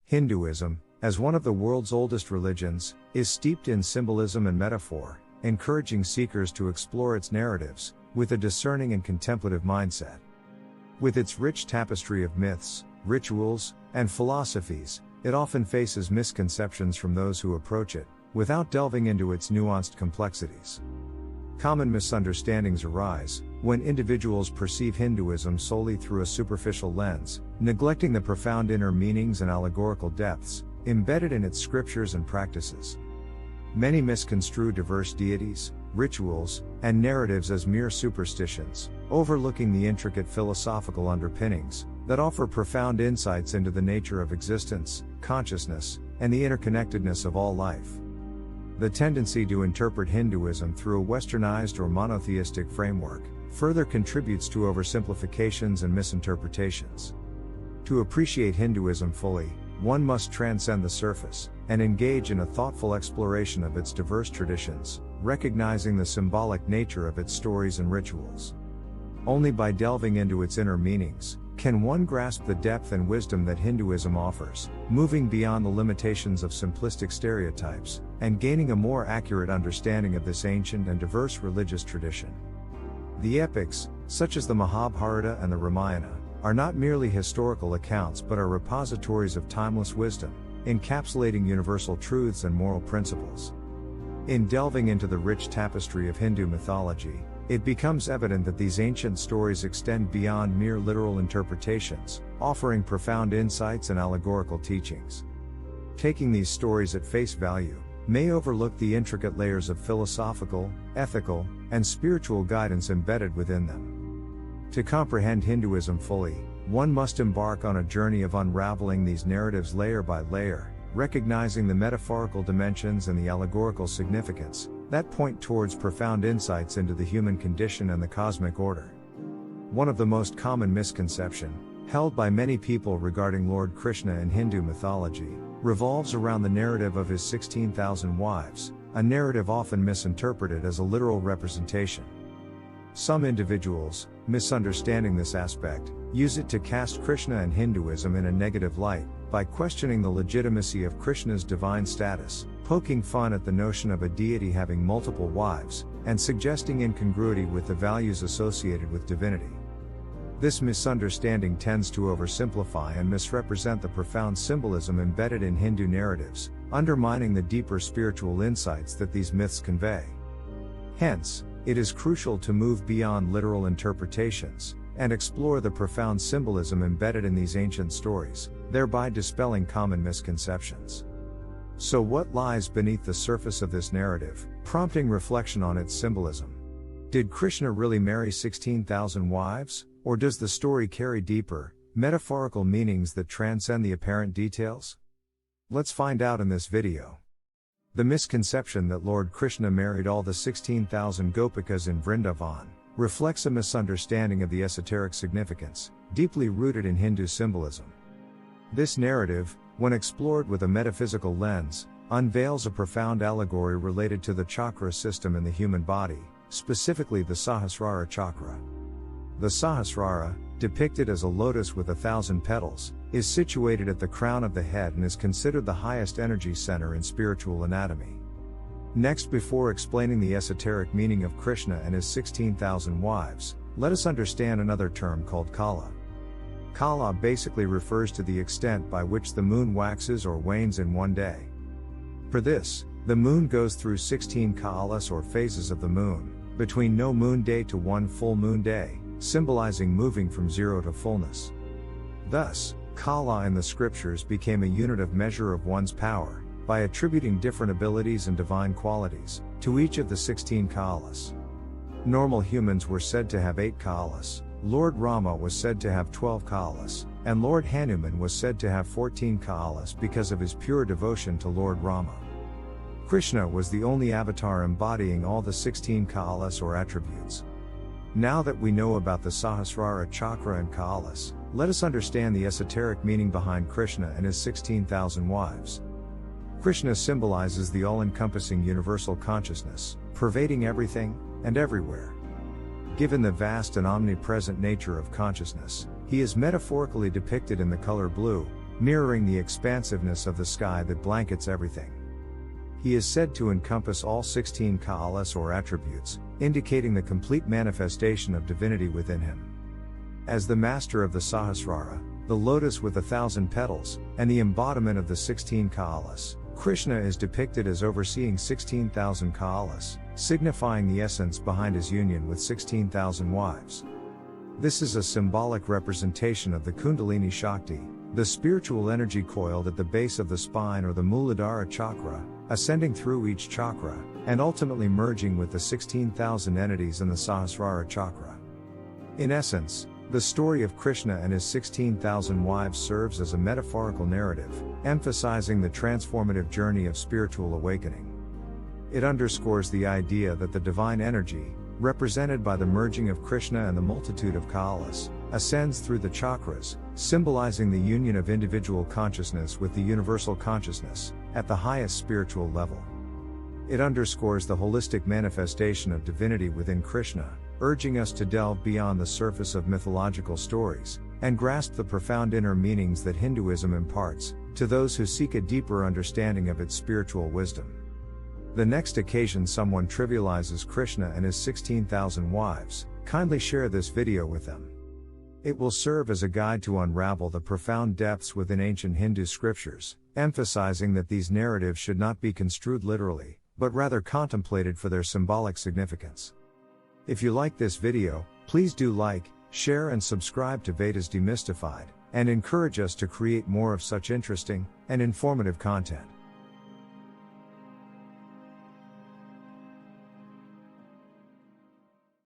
Hinduism, as one of the world's oldest religions, is steeped in symbolism and metaphor, encouraging seekers to explore its narratives with a discerning and contemplative mindset. With its rich tapestry of myths, rituals, and philosophies, it often faces misconceptions from those who approach it, without delving into its nuanced complexities. Common misunderstandings arise when individuals perceive Hinduism solely through a superficial lens, neglecting the profound inner meanings and allegorical depths embedded in its scriptures and practices. Many misconstrue diverse deities, rituals, and narratives as mere superstitions, overlooking the intricate philosophical underpinnings that offer profound insights into the nature of existence, consciousness, and the interconnectedness of all life. The tendency to interpret Hinduism through a westernized or monotheistic framework further contributes to oversimplifications and misinterpretations. To appreciate Hinduism fully, one must transcend the surface and engage in a thoughtful exploration of its diverse traditions, recognizing the symbolic nature of its stories and rituals. Only by delving into its inner meanings can one grasp the depth and wisdom that Hinduism offers, moving beyond the limitations of simplistic stereotypes and gaining a more accurate understanding of this ancient and diverse religious tradition. The epics, such as the Mahabharata and the Ramayana, are not merely historical accounts but are repositories of timeless wisdom, encapsulating universal truths and moral principles. In delving into the rich tapestry of Hindu mythology, it becomes evident that these ancient stories extend beyond mere literal interpretations, offering profound insights and allegorical teachings. Taking these stories at face value may overlook the intricate layers of philosophical, ethical, and spiritual guidance embedded within them. To comprehend Hinduism fully, one must embark on a journey of unraveling these narratives layer by layer, recognizing the metaphorical dimensions and the allegorical significance that point towards profound insights into the human condition and the cosmic order. One of the most common misconceptions held by many people regarding Lord Krishna in Hindu mythology revolves around the narrative of his 16,000 wives, a narrative often misinterpreted as a literal representation. Some individuals, misunderstanding this aspect, use it to cast Krishna and Hinduism in a negative light, by questioning the legitimacy of Krishna's divine status, poking fun at the notion of a deity having multiple wives, and suggesting incongruity with the values associated with divinity. This misunderstanding tends to oversimplify and misrepresent the profound symbolism embedded in Hindu narratives, undermining the deeper spiritual insights that these myths convey. Hence, it is crucial to move beyond literal interpretations and explore the profound symbolism embedded in these ancient stories, thereby dispelling common misconceptions. So what lies beneath the surface of this narrative, prompting reflection on its symbolism? Did Krishna really marry 16,000 wives, or does the story carry deeper, metaphorical meanings that transcend the apparent details? Let's find out in this video. The misconception that Lord Krishna married all the 16,000 gopikas in Vrindavan reflects a misunderstanding of the esoteric significance, deeply rooted in Hindu symbolism. This narrative, when explored with a metaphysical lens, unveils a profound allegory related to the chakra system in the human body, specifically the Sahasrara chakra. The Sahasrara, depicted as a lotus with 1,000 petals, is situated at the crown of the head and is considered the highest energy center in spiritual anatomy. Next, before explaining the esoteric meaning of Krishna and his 16,000 wives, let us understand another term called Kala. Kala basically refers to the extent by which the moon waxes or wanes in one day. For this, the moon goes through 16 kalas or phases of the moon, between no moon day to one full moon day, symbolizing moving from zero to fullness. Thus, Kala in the scriptures became a unit of measure of one's power, by attributing different abilities and divine qualities to each of the 16 kalas. Normal humans were said to have 8 kalas, Lord Rama was said to have 12 kalas, and Lord Hanuman was said to have 14 kalas because of his pure devotion to Lord Rama. Krishna was the only avatar embodying all the 16 kalas or attributes. Now that we know about the Sahasrara chakra and kalas, let us understand the esoteric meaning behind Krishna and his 16,000 wives. Krishna symbolizes the all-encompassing universal consciousness, pervading everything and everywhere. Given the vast and omnipresent nature of consciousness, he is metaphorically depicted in the color blue, mirroring the expansiveness of the sky that blankets everything. He is said to encompass all 16 kalas or attributes, indicating the complete manifestation of divinity within him. As the master of the Sahasrara, the lotus with 1,000 petals, and the embodiment of the 16 kalas, Krishna is depicted as overseeing 16,000 kalas, signifying the essence behind his union with 16,000 wives. This is a symbolic representation of the Kundalini Shakti, the spiritual energy coiled at the base of the spine or the Muladhara chakra, ascending through each chakra, and ultimately merging with the 16,000 entities in the Sahasrara chakra. In essence, the story of Krishna and his 16,000 wives serves as a metaphorical narrative, emphasizing the transformative journey of spiritual awakening. It underscores the idea that the divine energy, represented by the merging of Krishna and the multitude of kalas, ascends through the chakras, symbolizing the union of individual consciousness with the universal consciousness, at the highest spiritual level. It underscores the holistic manifestation of divinity within Krishna, urging us to delve beyond the surface of mythological stories, and grasp the profound inner meanings that Hinduism imparts, to those who seek a deeper understanding of its spiritual wisdom. The next occasion someone trivializes Krishna and his 16,000 wives, kindly share this video with them. It will serve as a guide to unravel the profound depths within ancient Hindu scriptures, emphasizing that these narratives should not be construed literally, but rather contemplated for their symbolic significance. If you like this video, please do like, share and subscribe to Vedas Demystified, and encourage us to create more of such interesting and informative content.